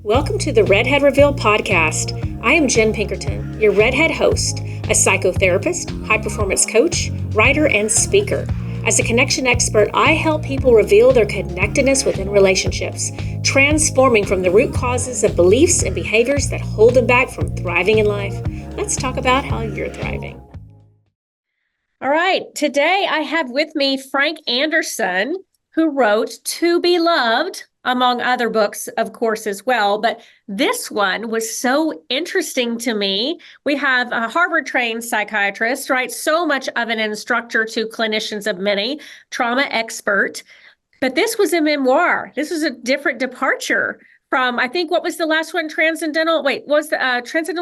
Welcome to the REDHEADREVEAL Podcast. I am Jenn Pinkerton, your Redhead host, a psychotherapist, high-performance coach, writer, and speaker. As a connection expert, I help people reveal their connectedness within relationships, transforming from the root causes of beliefs and behaviors that hold them back from thriving in life. Let's talk about how you're thriving. All right, today I have with me Frank Anderson, who wrote To Be Loved, among other books, of course, as well. But this one was so interesting to me. We have a Harvard-trained psychiatrist, right? So much of an instructor to clinicians of many, trauma expert. But this was a memoir. This was a different departure from, I think, what was the last one? Transcendental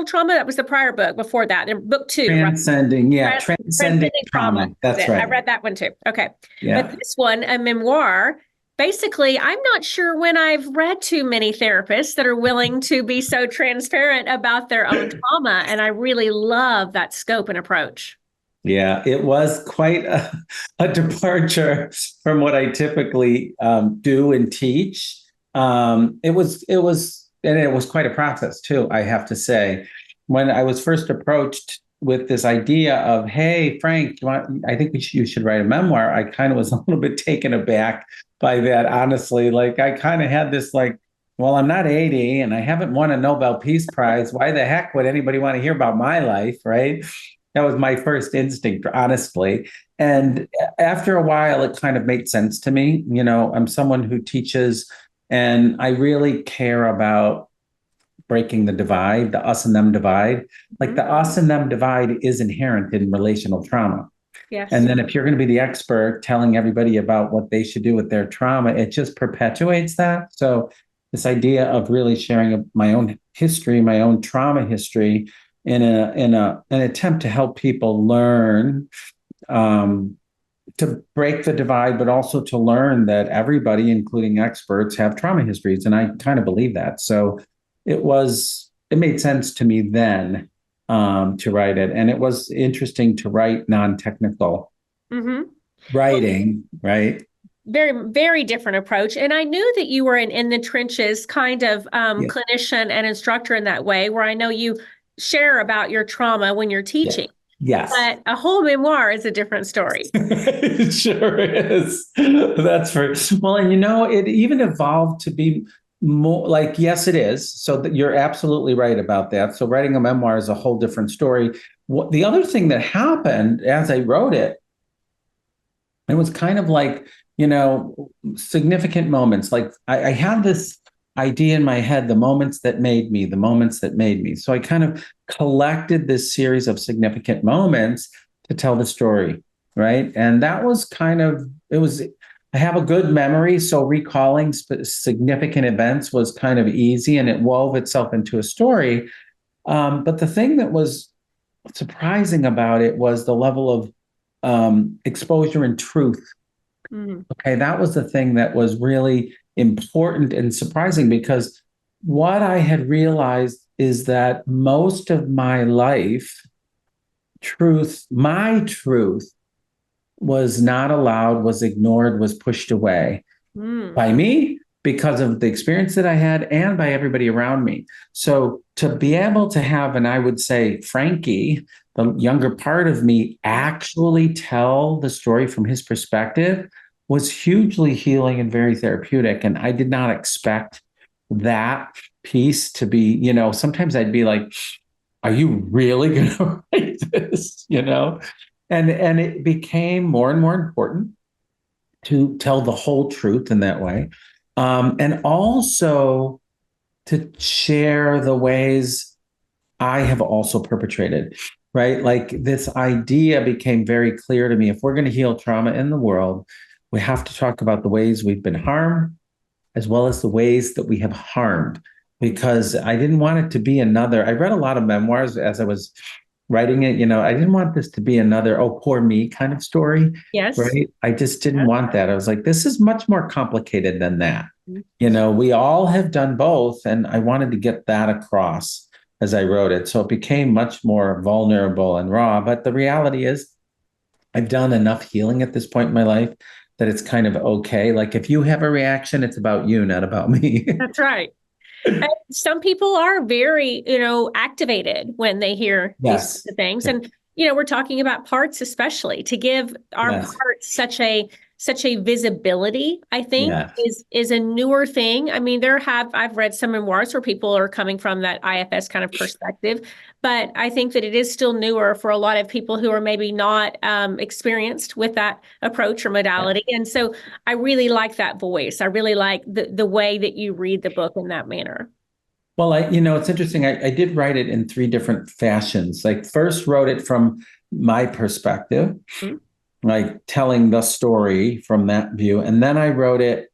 Trauma? That was the prior book before that, in book 2. Transcending, right? Yeah, Transcending Trauma. That's right. I read that one too. Okay. Yeah. But this one, a memoir, basically, I'm not sure when I've read too many therapists that are willing to be so transparent about their own trauma. And I really love that scope and approach. Yeah, it was quite a departure from what I typically do and teach. It was quite a process too, I have to say. When I was first approached with this idea of, hey, Frank, I think you should write a memoir, I kind of was a little bit taken aback by that, honestly. Like, I kind of had this well, I'm not 80 and I haven't won a Nobel Peace Prize. Why the heck would anybody want to hear about my life, right? That was my first instinct, honestly. And after a while, it kind of made sense to me. You know, I'm someone who teaches, and I really care about breaking the divide, the us and them divide. Like, the us and them divide is inherent in relational trauma. Yes. And then if you're going to be the expert telling everybody about what they should do with their trauma, it just perpetuates that. So this idea of really sharing my own history, my own trauma history, in an attempt to help people learn to break the divide, but also to learn that everybody, including experts, have trauma histories. And I kind of believe that. So it made sense to me then to write it. And it was interesting to write non-technical writing, right? Very, very different approach. And I knew that you were an in the trenches kind of clinician and instructor in that way, where I know you share about your trauma when you're teaching. Yes. But a whole memoir is a different story. It sure is. That's for well, and it even evolved to be more like, yes, it is. So that you're absolutely right about that. So writing a memoir is a whole different story. The other thing that happened as I wrote it, it was kind of like, significant moments. Like I had this idea in my head, the moments that made me. So I kind of collected this series of significant moments to tell the story, right? And that was I have a good memory, so recalling significant events was kind of easy, and it wove itself into a story. But the thing that was surprising about it was the level of exposure and truth. Okay, that was the thing that was really important and surprising, because what I had realized is that most of my life, my truth, was not allowed, was ignored, was pushed away by me because of the experience that I had and by everybody around me. So to be able to have, and I would say Frankie, the younger part of me, actually tell the story from his perspective was hugely healing and very therapeutic. And I did not expect that piece to be, sometimes I'd be like, are you really going to write this? And it became more and more important to tell the whole truth in that way. And also to share the ways I have also perpetrated, right? Like, this idea became very clear to me. If we're going to heal trauma in the world, we have to talk about the ways we've been harmed, as well as the ways that we have harmed, because I didn't want it to be another. I read a lot of memoirs as I was writing it. I didn't want this to be another, oh, poor me kind of story. Yes. Right. I just didn't want that. I was like, this is much more complicated than that. We all have done both. And I wanted to get that across as I wrote it. So it became much more vulnerable and raw. But the reality is, I've done enough healing at this point in my life that it's kind of okay. Like, if you have a reaction, it's about you, not about me. That's right. Some people are very, activated when they hear these Yes. things. And, we're talking about parts, especially to give our Yes. parts such a visibility, I think Yes. is a newer thing. I mean, I've read some memoirs where people are coming from that IFS kind of perspective, but I think that it is still newer for a lot of people who are maybe not experienced with that approach or modality. And so I really like that voice. I really like the way that you read the book in that manner. Well, it's interesting. I did write it in three different fashions. Like first wrote it from my perspective, Mm-hmm. like telling the story from that view. And then I wrote it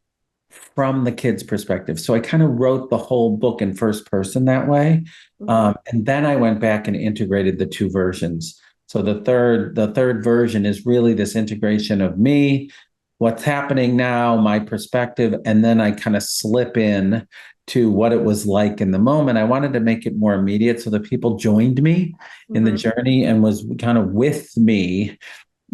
from the kid's perspective. So I kind of wrote the whole book in first person that way. Mm-hmm. And then I went back and integrated the two versions. So the third version is really this integration of me, what's happening now, my perspective, and then I kind of slip in to what it was like in the moment. I wanted to make it more immediate so that people joined me in the journey and was kind of with me,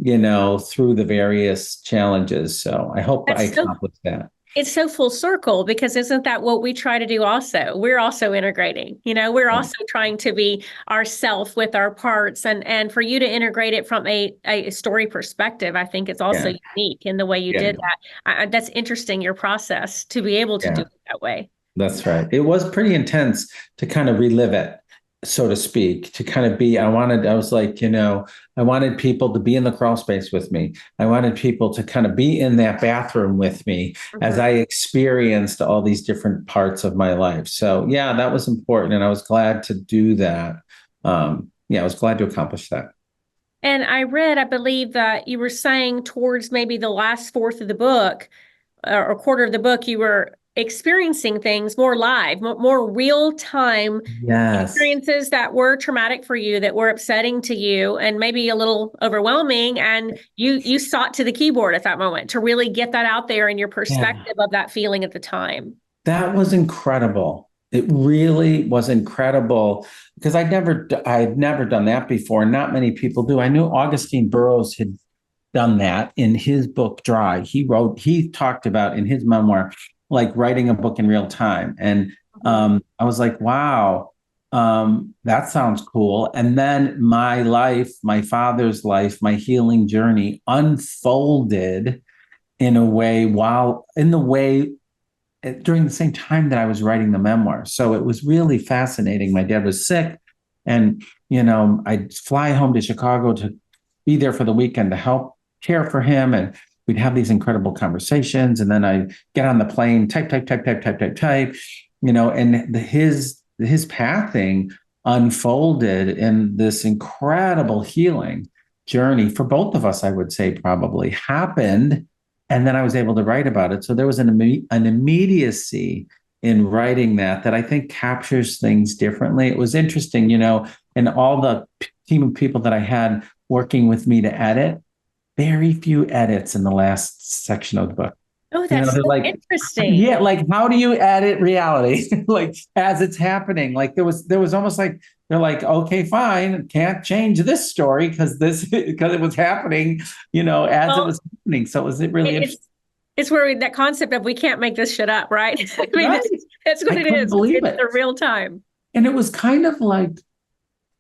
through the various challenges. So I hope I accomplished that. It's so full circle because isn't that what we try to do also? We're also integrating, we're also trying to be ourself with our parts and for you to integrate it from a story perspective, I think it's also unique in the way you did that. That's interesting, your process to be able to do it that way. That's right. It was pretty intense to kind of relive it, so to speak, to kind of I was like, I wanted people to be in the crawl space with me. I wanted people to kind of be in that bathroom with me as I experienced all these different parts of my life. So yeah, that was important. And I was glad to do that. I was glad to accomplish that. And I believe that you were saying towards maybe the last fourth of the book or quarter of the book, you were experiencing things more live, more real time experiences that were traumatic for you, that were upsetting to you, and maybe a little overwhelming. And you sought to the keyboard at that moment to really get that out there in your perspective of that feeling at the time. That was incredible. It really was incredible because I'd never done that before. Not many people do. I knew Augustine Burroughs had done that in his book Dry. He talked about in his memoir, like writing a book in real time. And I was like, wow, that sounds cool. And then my life, my father's life, my healing journey unfolded during the same time that I was writing the memoir. So it was really fascinating. My dad was sick and, I'd fly home to Chicago to be there for the weekend to help care for him. And we'd have these incredible conversations. And then I get on the plane, type, and his pathing unfolded in this incredible healing journey for both of us, I would say probably happened. And then I was able to write about it. So there was an immediacy in writing that I think captures things differently. It was interesting, and all the team of people that I had working with me to edit, very few edits in the last section of the book. Oh, that's so interesting. Yeah, like how do you edit reality? Like as it's happening? Like there was almost like they're like, okay, fine, can't change this story because it was happening, as it was happening. So was it really interesting? It's where that concept of we can't make this shit up, right? I mean, that's what it is. It's the real time. And it was kind of like,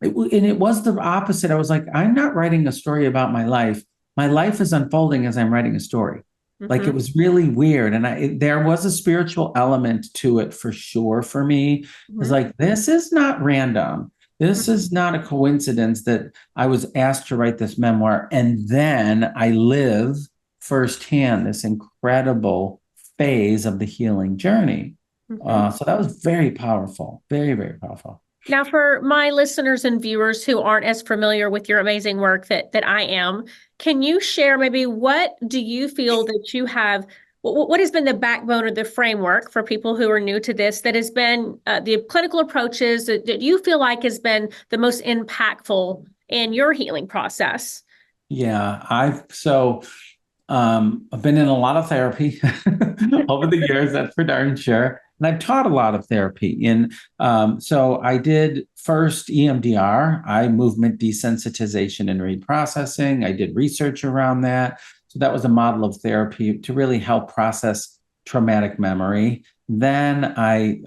it was the opposite. I was like, I'm not writing a story about my life. My life is unfolding as I'm writing a story. Like it was really weird. And there was a spiritual element to it for sure for me. It was like, this is not random. This is not a coincidence that I was asked to write this memoir. And then I live firsthand this incredible phase of the healing journey. So that was very powerful, very, very powerful. Now, for my listeners and viewers who aren't as familiar with your amazing work that I am, can you share maybe what do you feel that you have, what has been the backbone of the framework for people who are new to this that has been the clinical approaches that you feel like has been the most impactful in your healing process? Yeah, I've been in a lot of therapy over the years, that's for darn sure. And I've taught a lot of therapy. So I did first EMDR, eye movement desensitization and reprocessing. I did research around that. So that was a model of therapy to really help process traumatic memory. Then I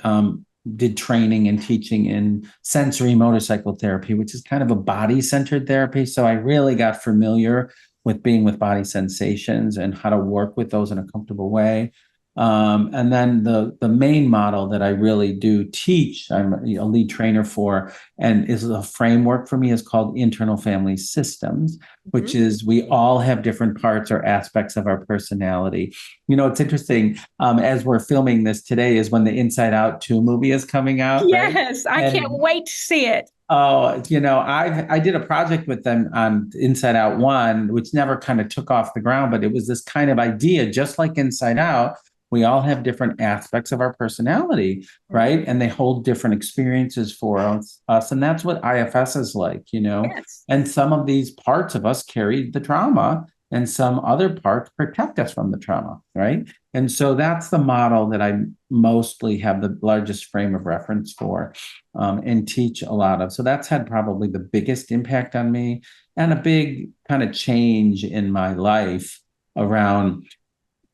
did training and teaching in sensory motorcycle therapy, which is kind of a body-centered therapy. So I really got familiar with being with body sensations and how to work with those in a comfortable way. And then the main model that I really do teach, I'm a lead trainer for, and is a framework for me, is called internal family systems, which is we all have different parts or aspects of our personality. It's interesting. As we're filming this today is when the Inside Out 2 movie is coming out. Yes, right? I can't wait to see it. Oh, I did a project with them on Inside Out 1, which never kind of took off the ground, but it was this kind of idea, just like Inside Out. We all have different aspects of our personality, right? And they hold different experiences for us. And that's what IFS is like, Yes. And some of these parts of us carry the trauma and some other parts protect us from the trauma, right? And so that's the model that I mostly have the largest frame of reference for and teach a lot of. So that's had probably the biggest impact on me and a big kind of change in my life around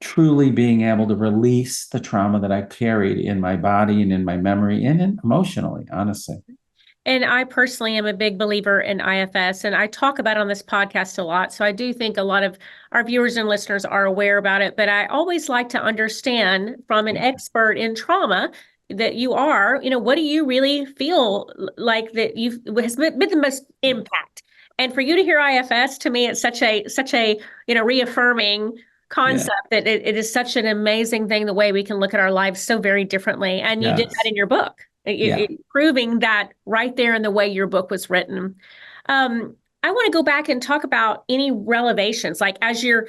truly being able to release the trauma that I carried in my body and in my memory and emotionally, honestly. And I personally am a big believer in IFS, and I talk about it on this podcast a lot. So I do think a lot of our viewers and listeners are aware about it, but I always like to understand from an expert in trauma that you are, what do you really feel like that has been the most impact? And for you to hear IFS, to me, it's such a reaffirming concept that it is such an amazing thing, the way we can look at our lives so very differently. And you did that in your book, proving that right there in the way your book was written. I want to go back and talk about any revelations, like as you're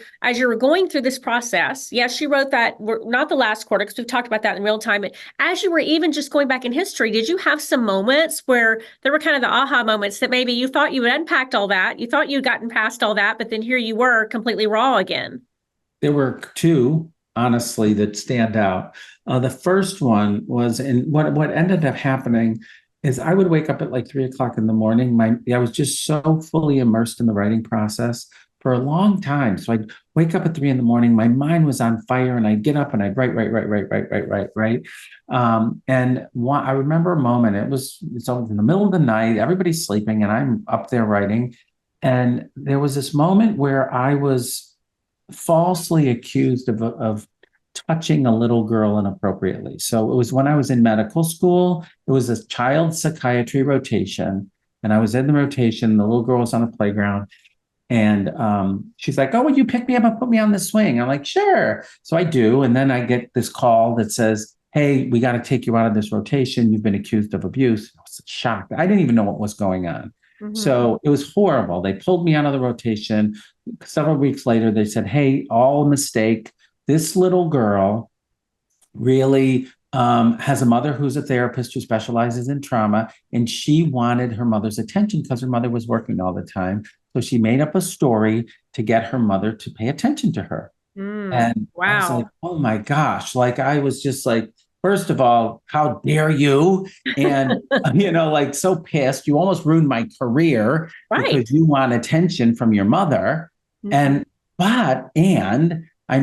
going through this process. Yes, you wrote that, not the last quarter, because we've talked about that in real time. But as you were even just going back in history, did you have some moments where there were kind of the aha moments that maybe you thought you had unpacked all that, you thought you'd gotten past all that, but then here you were completely raw again? There were two, honestly, that stand out. The first one was, and what ended up happening is I would wake up at like 3:00 in the morning. I was just so fully immersed in the writing process for a long time. So I'd wake up at 3 in the morning. My mind was on fire, and I'd get up and I'd write. I remember a moment. It's in the middle of the night. Everybody's sleeping, and I'm up there writing. And there was this moment where I was falsely accused of touching a little girl inappropriately. So it was when I was in medical school. It was a child psychiatry rotation, and I was in the rotation. The little girl was on the playground, and she's like, "Oh, would you pick me up and put me on the swing?" I'm like, "Sure." So I do, and then I get this call that says, "Hey, we got to take you out of this rotation. You've been accused of abuse." I was shocked. I didn't even know what was going on. So it was horrible. They pulled me out of the rotation. Several weeks later, they said, "Hey, all a mistake. This little girl really has a mother who's a therapist who specializes in trauma, and she wanted her mother's attention because her mother was working all the time. So she made up a story to get her mother to pay attention to her." And wow. I was like, "Oh my gosh." Like, I was just like, first of all, how dare you? And, like so pissed. You almost ruined my career because you want attention from your mother. And I'm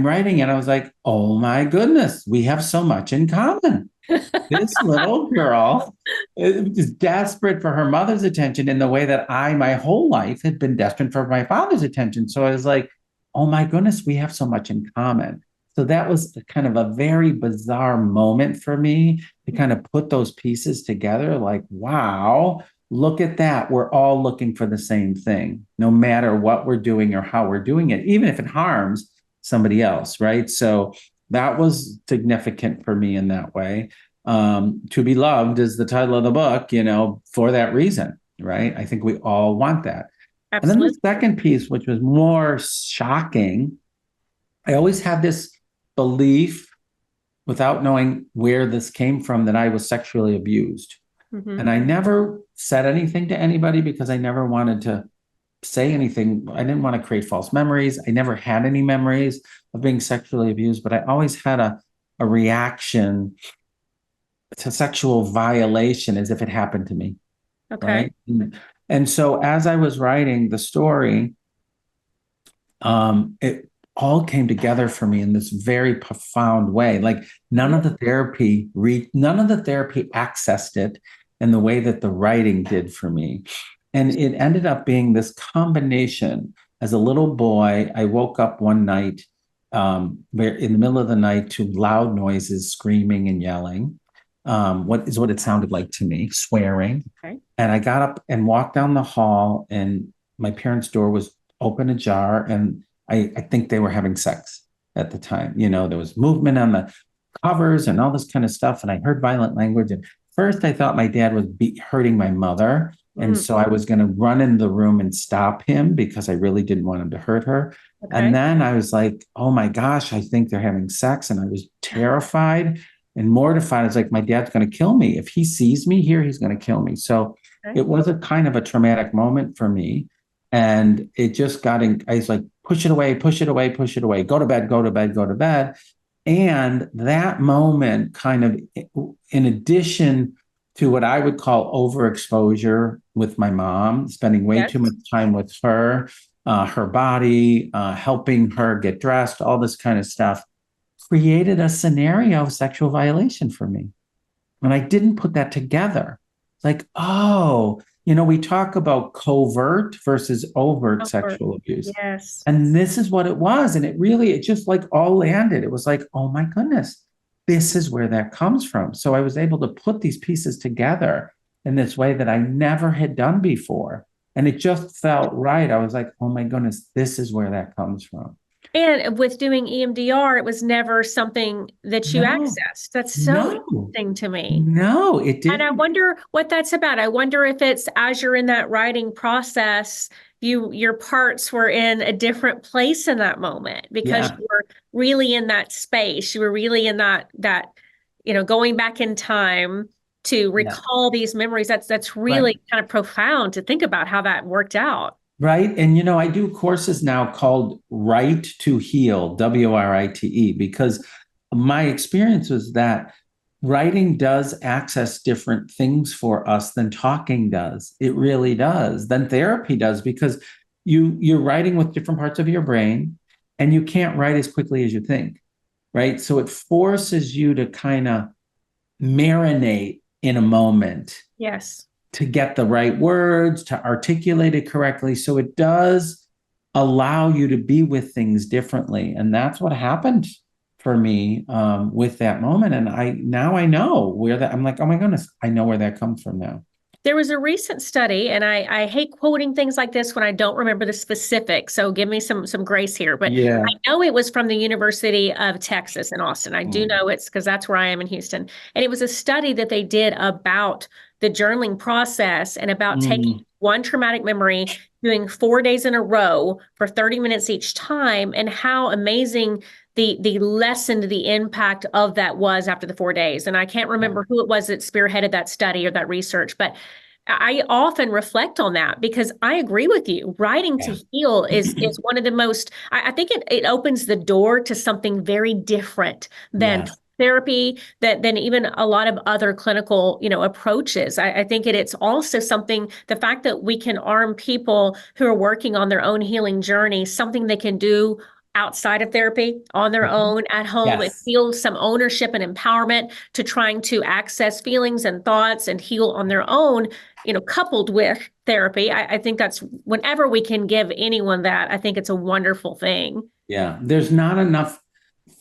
writing and I was like, oh my goodness, we have so much in common. This little girl is desperate for her mother's attention in the way that I, my whole life, had been desperate for my father's attention. So I was like, oh my goodness, we have so much in common. So that was kind of a very bizarre moment for me to kind of put those pieces together. Like, wow, look at that. We're all looking for the same thing, no matter what we're doing or how we're doing it, even if it harms somebody else, right? So that was significant for me in that way. To be loved is the title of the book, for that reason, right? I think we all want that. Absolutely. And then the second piece, which was more shocking, I always had this belief, without knowing where this came from, that I was sexually abused. And I never said anything to anybody because I never wanted to say anything. I didn't want to create false memories. I never had any memories of being sexually abused, but I always had a reaction to sexual violation as if it happened to me. Okay. Right? And so as I was writing the story, all came together for me in this very profound way. Like none of the therapy accessed it in the way that the writing did for me. And it ended up being this combination. As a little boy, I woke up one night where in the middle of the night to loud noises, screaming and yelling. What it sounded like to me, swearing. Okay. And I got up and walked down the hall, and my parents' door was open ajar, and I think they were having sex at the time. There was movement on the covers and all this kind of stuff, and I heard violent language. And first, I thought my dad was hurting my mother, and so I was going to run into the room and stop him because I really didn't want him to hurt her. Okay. And then I was like, oh my gosh, I think they're having sex. And I was terrified and mortified. I was like, my dad's going to kill me. If he sees me here, he's going to kill me. So it was a kind of a traumatic moment for me. And it just I was like, push it away, push it away, push it away. Go to bed, go to bed, go to bed. And that moment kind of, in addition to what I would call overexposure with my mom, spending way too much time with her, her body, helping her get dressed, all this kind of stuff, created a scenario of sexual violation for me. And I didn't put that together. Like, we talk about covert versus overt sexual abuse. Yes. And this is what it was. And it just like all landed. It was like, oh my goodness, this is where that comes from. So I was able to put these pieces together in this way that I never had done before. And it just felt right. I was like, oh my goodness, this is where that comes from. And with doing EMDR, it was never something that you accessed. That's so interesting to me. No, it didn't. And I wonder what that's about. I wonder if it's as you're in that writing process, your parts were in a different place in that moment because you were really in that space. You were really in that going back in time to recall these memories. That's really kind of profound to think about how that worked out. Right. And, I do courses now called Write to Heal, WRITE, because my experience was that writing does access different things for us than talking does. It really does. Than therapy does, because you're writing with different parts of your brain and you can't write as quickly as you think. Right. So it forces you to kind of marinate in a moment. Yes. To get the right words, to articulate it correctly. So it does allow you to be with things differently. And that's what happened for me with that moment. And I know where that, I'm like, oh my goodness, I know where that comes from now. There was a recent study, and I hate quoting things like this when I don't remember the specifics, so give me some grace here. But I know it was from the University of Texas in Austin. I do know it's because that's where I am in Houston. And it was a study that they did about the journaling process and about taking one traumatic memory, doing 4 days in a row for 30 minutes each time, and how amazing the lessened the impact of that was after the 4 days. And I can't remember who it was that spearheaded that study or that research, but I often reflect on that because I agree with you. Writing to heal is one of the most, I think it opens the door to something very different than therapy, than even a lot of other clinical, approaches. I think it's also something, the fact that we can arm people who are working on their own healing journey, something they can do outside of therapy on their own at home and feel some ownership and empowerment to trying to access feelings and thoughts and heal on their own, coupled with therapy. I think that's whenever we can give anyone that, I think it's a wonderful thing. Yeah. There's not enough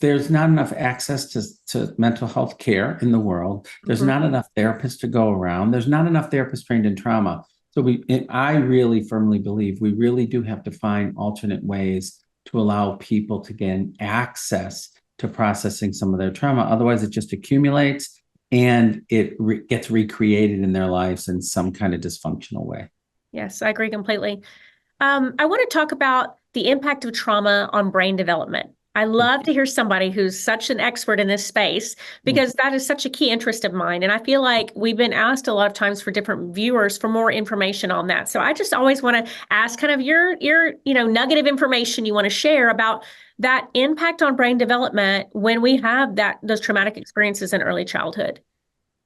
access to mental health care in the world. There's not enough therapists to go around. There's not enough therapists trained in trauma. So I really firmly believe we really do have to find alternate ways to allow people to gain access to processing some of their trauma. Otherwise, it just accumulates and it gets recreated in their lives in some kind of dysfunctional way. Yes, I agree completely. I want to talk about the impact of trauma on brain development. I love to hear somebody who's such an expert in this space because that is such a key interest of mine. And I feel like we've been asked a lot of times for different viewers for more information on that. So I just always want to ask kind of your nugget of information you want to share about that impact on brain development when we have those traumatic experiences in early childhood.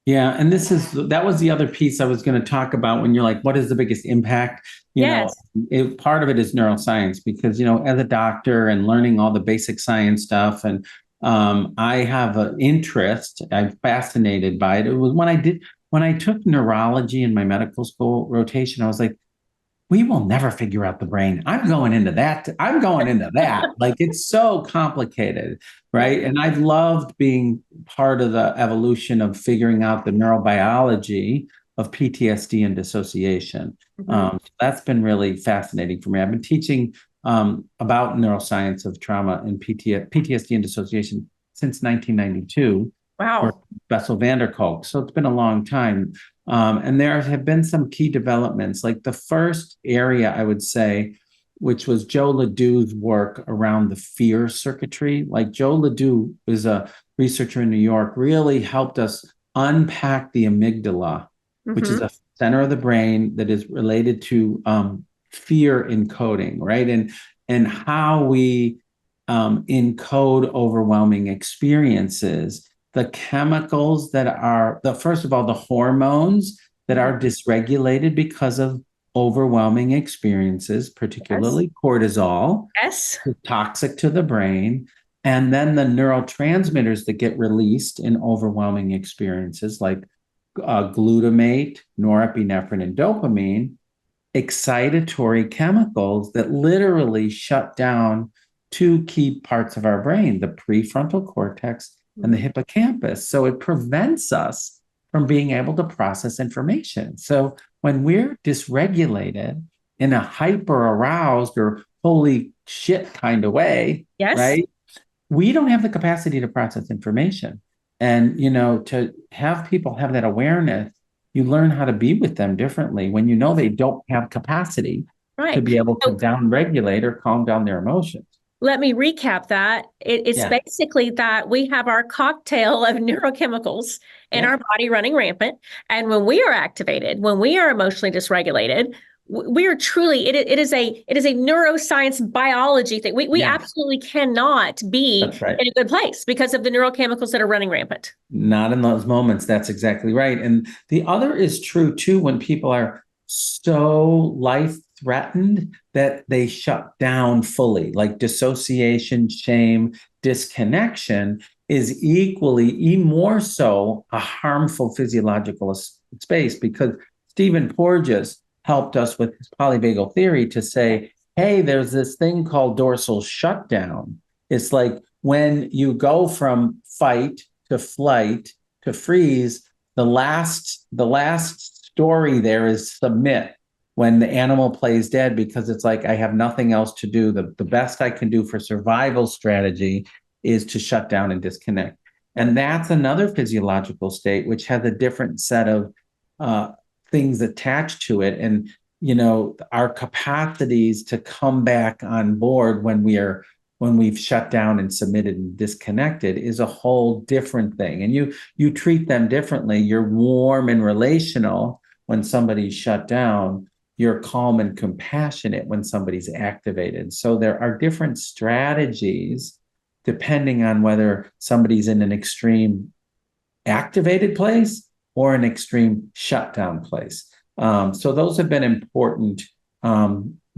Yeah. And that was the other piece I was going to talk about when you're like, what is the biggest impact? Yes. Part of it is neuroscience because, as a doctor and learning all the basic science stuff, and I have an interest, I'm fascinated by it. It was when I took neurology in my medical school rotation, I was like, we will never figure out the brain. I'm going into that. Like it's so complicated, right? And I've loved being part of the evolution of figuring out the neurobiology of PTSD and dissociation. That's been really fascinating for me. I've been teaching about neuroscience of trauma and PTSD and dissociation since 1992. Wow. For Bessel van der Kolk. So it's been a long time. And there have been some key developments, like the first area I would say, which was Joe Ledoux's work around the fear circuitry. Like Joe Ledoux is a researcher in New York, really helped us unpack the amygdala, which is a center of the brain that is related to fear encoding, right? And how we encode overwhelming experiences. The chemicals that are first of all, the hormones that are dysregulated because of overwhelming experiences, particularly cortisol, is toxic to the brain. And then the neurotransmitters that get released in overwhelming experiences, like glutamate, norepinephrine, and dopamine, excitatory chemicals that literally shut down two key parts of our brain, the prefrontal cortex and the hippocampus. So it prevents us from being able to process information. So when we're dysregulated in a hyper aroused or holy shit kind of way, right? We don't have the capacity to process information. And, to have people have that awareness, you learn how to be with them differently when they don't have capacity to be able to downregulate or calm down their emotions. Let me recap that. It's basically that we have our cocktail of neurochemicals in our body running rampant. And when we are activated, when we are emotionally dysregulated, we are truly, it is a neuroscience biology thing. We absolutely cannot be in a good place because of the neurochemicals that are running rampant. Not in those moments. That's exactly right. And the other is true too, when people are so life threatened that they shut down fully, like dissociation, shame, disconnection is equally, more so a harmful physiological space, because Stephen Porges helped us with his polyvagal theory to say, hey, there's this thing called dorsal shutdown. It's like when you go from fight to flight to freeze, the last story there is submit, when the animal plays dead, because it's like, I have nothing else to do. The best I can do for survival strategy is to shut down and disconnect. And that's another physiological state, which has a different set of things attached to it. And, our capacities to come back on board when we've shut down and submitted and disconnected is a whole different thing. And you treat them differently. You're warm and relational when somebody's shut down. You're calm and compassionate when somebody's activated. So there are different strategies depending on whether somebody's in an extreme activated place or an extreme shutdown place. So those have been important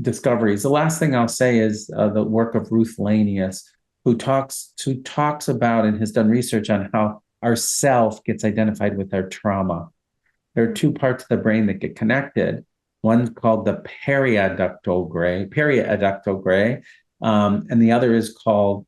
discoveries. The last thing I'll say is the work of Ruth Lanius, who talks about and has done research on how our self gets identified with our trauma. There are two parts of the brain that get connected. One's called the periaductal gray, and the other is called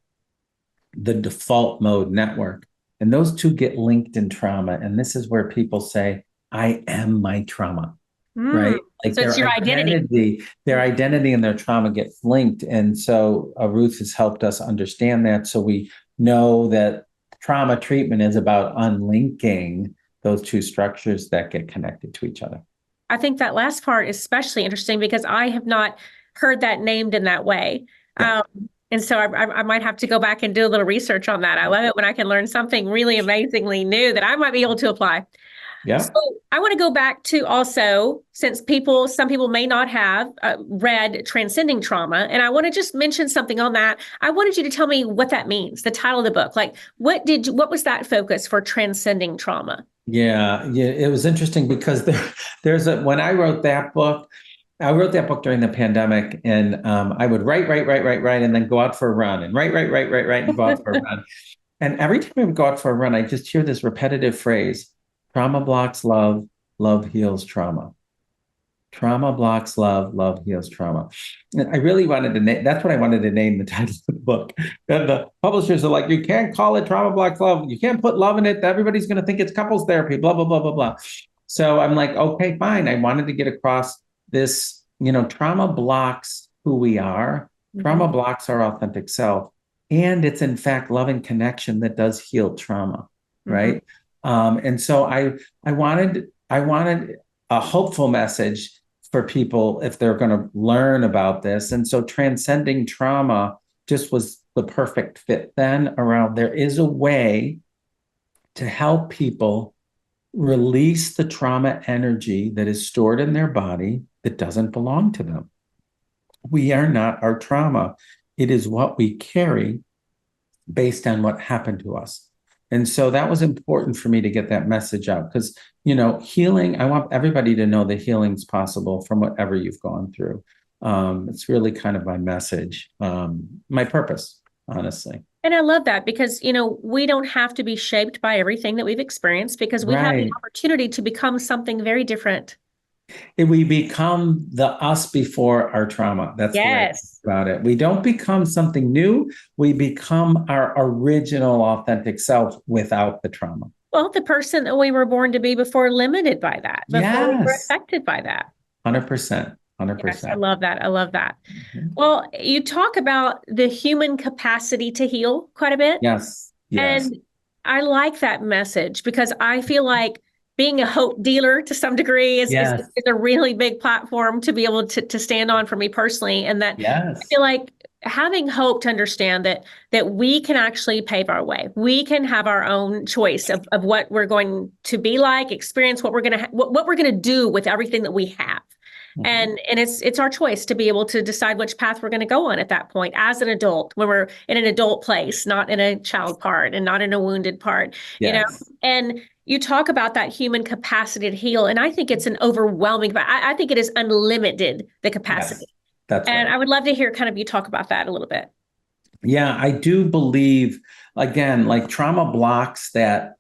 the default mode network. And those two get linked in trauma. And this is where people say, I am my trauma, right? Like so it's your identity. Their identity and their trauma get linked. And so Ruth has helped us understand that. So we know that trauma treatment is about unlinking those two structures that get connected to each other. I think that last part is especially interesting because I have not heard that named in that way. Yeah. And so I might have to go back and do a little research on that. I love it when I can learn something really amazingly new that I might be able to apply. Yeah. So I want to go back to also, since some people may not have read Transcending Trauma, and I want to just mention something on that. I wanted you to tell me what that means, the title of the book. Like, what was that focus for Transcending Trauma? Yeah, yeah. It was interesting because when I wrote that book during the pandemic, and I would write, and then go out for a run, and write, and go out for a run. And every time I would go out for a run, I just hear this repetitive phrase: trauma blocks love, love heals trauma. Trauma blocks love, love heals trauma. And I really wanted to name, that's what I wanted to name the title of the book. And the publishers are like, you can't call it trauma blocks love. You can't put love in it. Everybody's going to think it's couples therapy, blah, blah, blah, blah, blah. So I'm like, okay, fine. I wanted to get across this, trauma blocks who we are. Trauma blocks our authentic self. And it's in fact love and connection that does heal trauma. Right. And so I wanted a hopeful message for people if they're going to learn about this. And so Transcending Trauma just was the perfect fit then around there is a way to help people release the trauma energy that is stored in their body that doesn't belong to them. We are not our trauma. It is what we carry based on what happened to us. And so that was important for me to get that message out because, healing, I want everybody to know that healing's possible from whatever you've gone through. It's really kind of my message, my purpose, honestly. And I love that because, we don't have to be shaped by everything that we've experienced because we have the opportunity to become something very different. We become the us before our trauma. That's the way about it. We don't become something new. We become our original authentic self without the trauma. Well, the person that we were born to be before limited by that, before we were affected by that. 100%. 100%. Yes, I love that. I love that. Well, you talk about the human capacity to heal quite a bit. Yes. And I like that message because I feel like being a hope dealer to some degree is a really big platform to be able to stand on for me personally. And that I feel like having hope to understand that we can actually pave our way. We can have our own choice of what we're going to be like, experience what we're going to what we're going to do with everything that we have. And it's our choice to be able to decide which path we're going to go on at that point as an adult, when we're in an adult place, not in a child part and not in a wounded part, and you talk about that human capacity to heal. And I think it's an overwhelming, but I think it is unlimited, the capacity. That's and right. I would love to hear kind of you talk about that a little bit. Yeah, I do believe, again, like trauma blocks that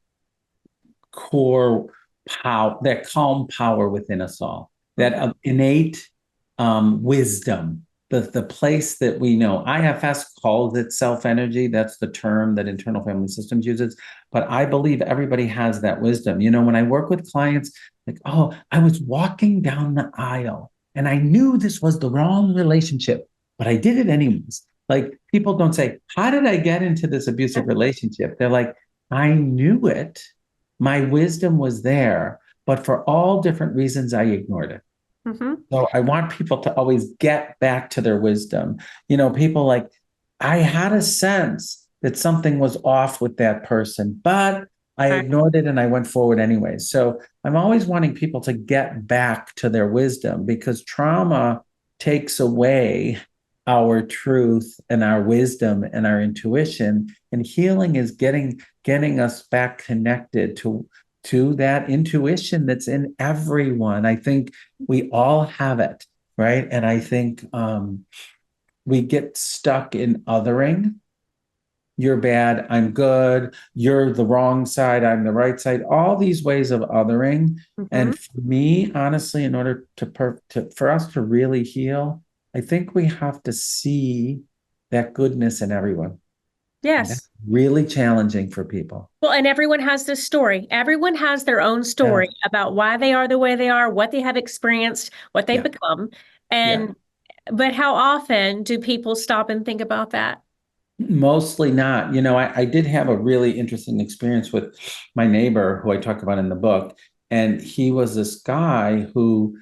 core power, that calm power within us all, that innate wisdom, the place that we know. IFS calls it self-energy. That's the term that Internal Family Systems uses. But I believe everybody has that wisdom. When I work with clients, like, oh, I was walking down the aisle and I knew this was the wrong relationship, but I did it anyways. Like, people don't say, how did I get into this abusive relationship? They're like, I knew it. My wisdom was there, but for all different reasons, I ignored it. So I want people to always get back to their wisdom. People like, I had a sense that something was off with that person, but I ignored it and I went forward anyway. So I'm always wanting people to get back to their wisdom because trauma takes away our truth and our wisdom and our intuition, and healing is getting us back connected to that intuition that's in everyone. I think we all have it, right? And I think we get stuck in othering. You're bad, I'm good. You're the wrong side, I'm the right side. All these ways of othering. And for me, honestly, in order for us to really heal, I think we have to see that goodness in everyone. Yes. That's really challenging for people. Well, and everyone has this story. Everyone has their own story about why they are the way they are, what they have experienced, what they've become. But how often do people stop and think about that? Mostly not. I did have a really interesting experience with my neighbor who I talk about in the book. And he was this guy who,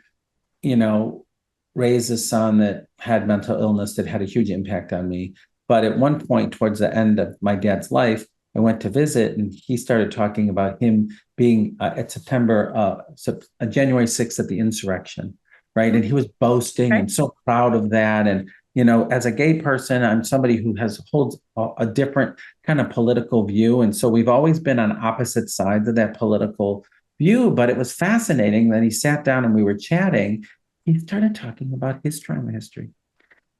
raised a son that had mental illness that had a huge impact on me. But at one point, towards the end of my dad's life, I went to visit and he started talking about him being at January 6th at the insurrection, right? And he was boasting and so proud of that. And, as a gay person, I'm somebody who holds a different kind of political view. And so we've always been on opposite sides of that political view. But it was fascinating that he sat down and we were chatting. He started talking about his trauma history.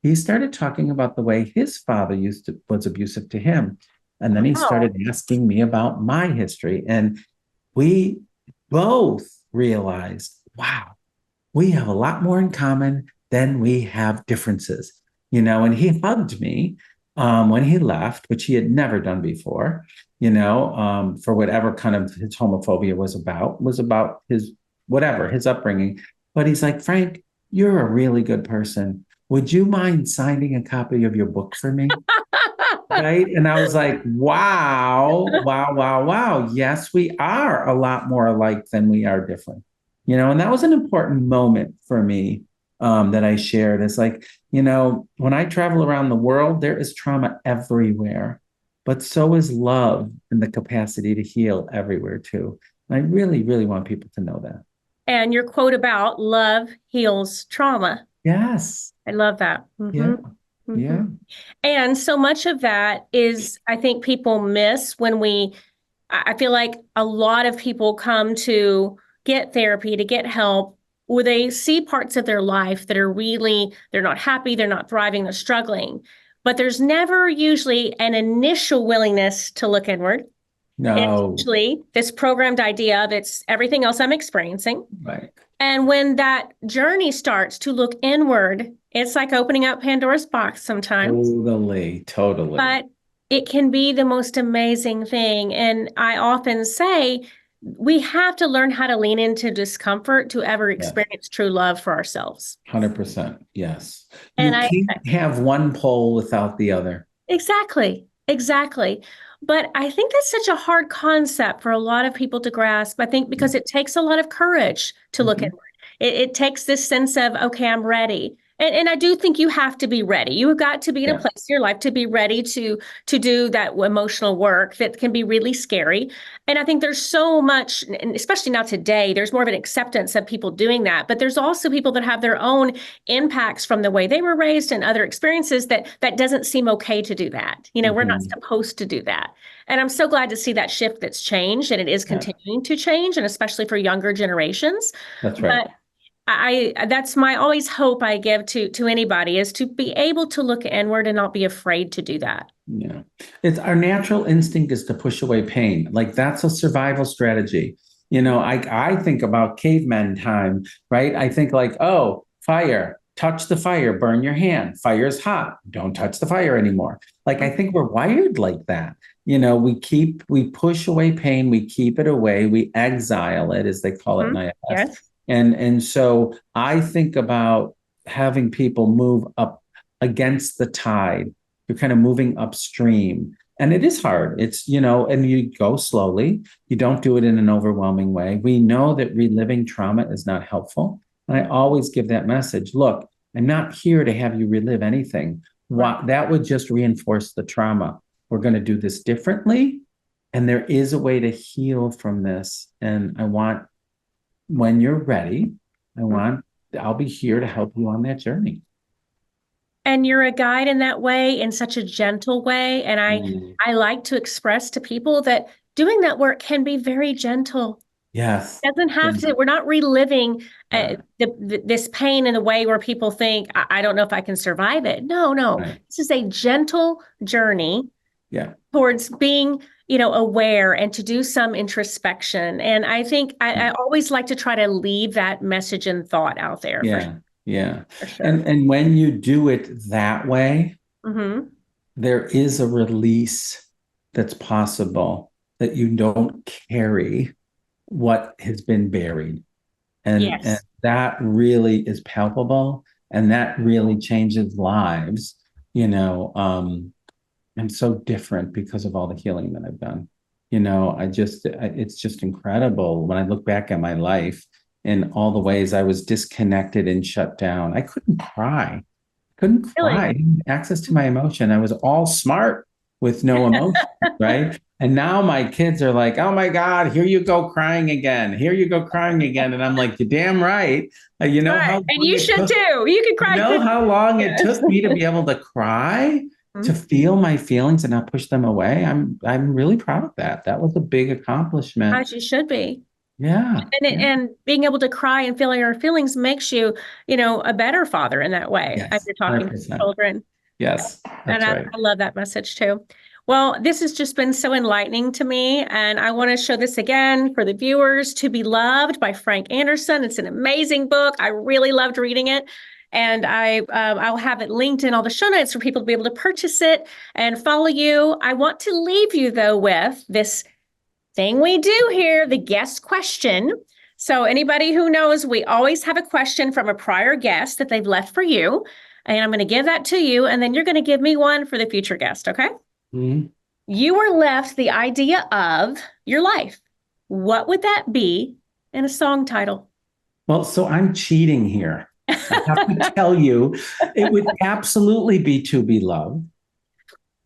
He started talking about the way his father was abusive to him. And then he started asking me about my history. And we both realized, wow, we have a lot more in common than we have differences, and he hugged me when he left, which he had never done before, for whatever kind of his homophobia was about his, whatever, his upbringing. But he's like, Frank, you're a really good person. Would you mind signing a copy of your book for me? Right. And I was like, wow, wow, wow, wow. Yes, we are a lot more alike than we are different. And that was an important moment for me that I shared. It's like, when I travel around the world, there is trauma everywhere, but so is love and the capacity to heal everywhere too. And I really, really want people to know that. And your quote about love heals trauma. Yes. I love that. Mm-hmm. Yeah. Mm-hmm. Yeah. And so much of that is, I think people miss I feel like a lot of people come to get therapy, to get help, where they see parts of their life that are really, they're not happy, they're not thriving, they're struggling. But there's never usually an initial willingness to look inward. No. It's usually this programmed idea of it's everything else I'm experiencing. Right. And when that journey starts to look inward, it's like opening up Pandora's box sometimes. Totally. But it can be the most amazing thing. And I often say, we have to learn how to lean into discomfort to ever experience true love for ourselves. 100%. Yes. And you can't have one pole without the other. Exactly. But I think that's such a hard concept for a lot of people to grasp. I think because it takes a lot of courage to look inward. It takes this sense of, okay, I'm ready. And I do think you have to be ready. You have got to be in a place in your life to be ready to do that emotional work that can be really scary. And I think there's so much, and especially now today, there's more of an acceptance of people doing that. But there's also people that have their own impacts from the way they were raised and other experiences that doesn't seem okay to do that. We're not supposed to do that. And I'm so glad to see that shift that's changed, and it is continuing to change, and especially for younger generations. That's right. But that's my always hope I give to anybody, is to be able to look inward and not be afraid to do that. Yeah. It's our natural instinct is to push away pain. Like that's a survival strategy. I think about caveman time, right? I think like, oh, fire, touch the fire, burn your hand. Fire's hot. Don't touch the fire anymore. Like, I think we're wired like that. We push away pain. We keep it away. We exile it, as they call it in IFS. Yes. And so I think about having people move up against the tide. You're kind of moving upstream. And it is hard. It's, and you go slowly. You don't do it in an overwhelming way. We know that reliving trauma is not helpful. And I always give that message. Look, I'm not here to have you relive anything. That would just reinforce the trauma. We're going to do this differently. And there is a way to heal from this. And when you're ready, I'll be here to help you on that journey. And you're a guide in that way, in such a gentle way. And I like to express to people that doing that work can be very gentle. Yes. It doesn't have to, we're not reliving this pain in a way where people think, I don't know if I can survive it. No. Right. This is a gentle journey towards being aware and to do some introspection. And I think I always like to try to leave that message and thought out there. Yeah. For sure. And when you do it that way, there is a release that's possible, that you don't carry what has been buried. And that really is palpable, and that really changes lives, I'm so different because of all the healing that I've done. It's just incredible when I look back at my life and all the ways I was disconnected and shut down. I couldn't cry. Really? I didn't have access to my emotion. I was all smart with no emotion, right? And now my kids are like, oh my God, here you go crying again. Here you go crying again. And I'm like, you're damn right. You know how Right. And long you it should took, too. You can you cry know too. how long it Yes. took me to be able to cry, to feel my feelings and not push them away. I'm really proud of that. That was a big accomplishment. As you should be. Yeah. And being able to cry and feel your feelings makes you, a better father in that way as Yes. you're talking to 100%. children. Yes. And That's I right. love that message too. Well, this has just been so enlightening to me. And I want to show this again for the viewers, To Be Loved by Frank Anderson. It's an amazing book. I really loved reading it. And I'll have it linked in all the show notes for people to be able to purchase it and follow you. I want to leave you though with this thing we do here, the guest question. So anybody who knows, we always have a question from a prior guest that they've left for you. And I'm going to give that to you. And then you're going to give me one for the future guest. Okay. Mm-hmm. You were left the idea of your life. What would that be in a song title? Well, so I'm cheating here. I have to tell you, it would absolutely be To Be Loved.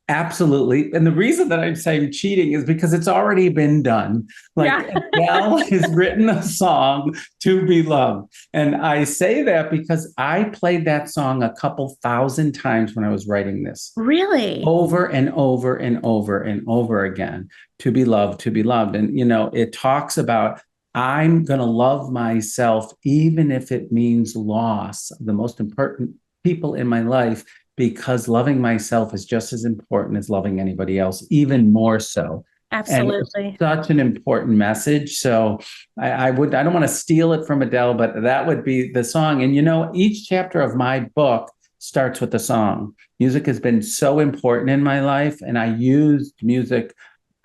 Absolutely. And the reason that I'm saying cheating is because it's already been done. Like Adele has written a song, To Be Loved. And I say that because I played that song a couple thousand times when I was writing this. Really? Over and over and over and over again. To be loved, to be loved. And, it talks about I'm going to love myself, even if it means loss of the most important people in my life, because loving myself is just as important as loving anybody else, even more so. Absolutely. And such an important message. So I don't want to steal it from Adele, but that would be the song. And each chapter of my book starts with a song. Music has been so important in my life, and I used music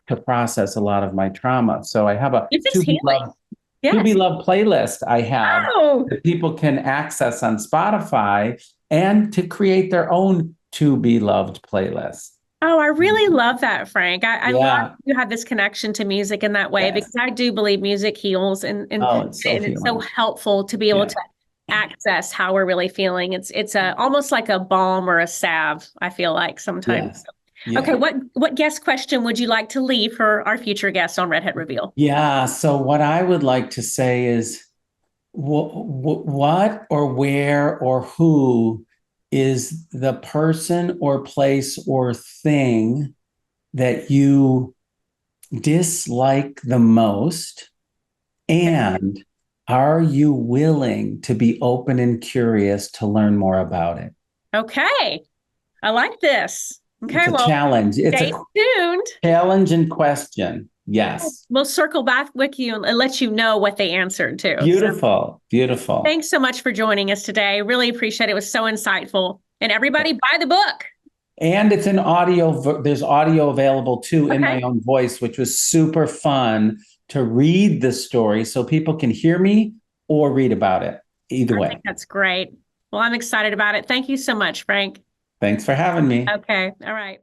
to process a lot of my trauma. So I have a To Be Loved, To Be Loved playlist I have that people can access on Spotify, and to create their own To Be Loved playlist. Oh, I really love that, Frank. I love you have this connection to music in that way, because I do believe music heals, and it's so helpful to be able to access how we're really feeling. It's almost like a balm or a salve, I feel like sometimes. Yeah. Okay, what guest question would you like to leave for our future guests on Redhead Reveal? Yeah, so what I would like to say is, what or where or who is the person or place or thing that you dislike the most? And are you willing to be open and curious to learn more about it? Okay, I like this. Okay, it's a challenge. It's stay tuned. Challenge and question. Yes. We'll circle back with you and let you know what they answered too. Beautiful. Beautiful. Thanks so much for joining us today. Really appreciate it. It was so insightful. And everybody buy the book. And it's an audio. There's audio available too in my own voice, which was super fun to read the story so people can hear me or read about it. Either way. I think that's great. Well, I'm excited about it. Thank you so much, Frank. Thanks for having me. Okay. All right.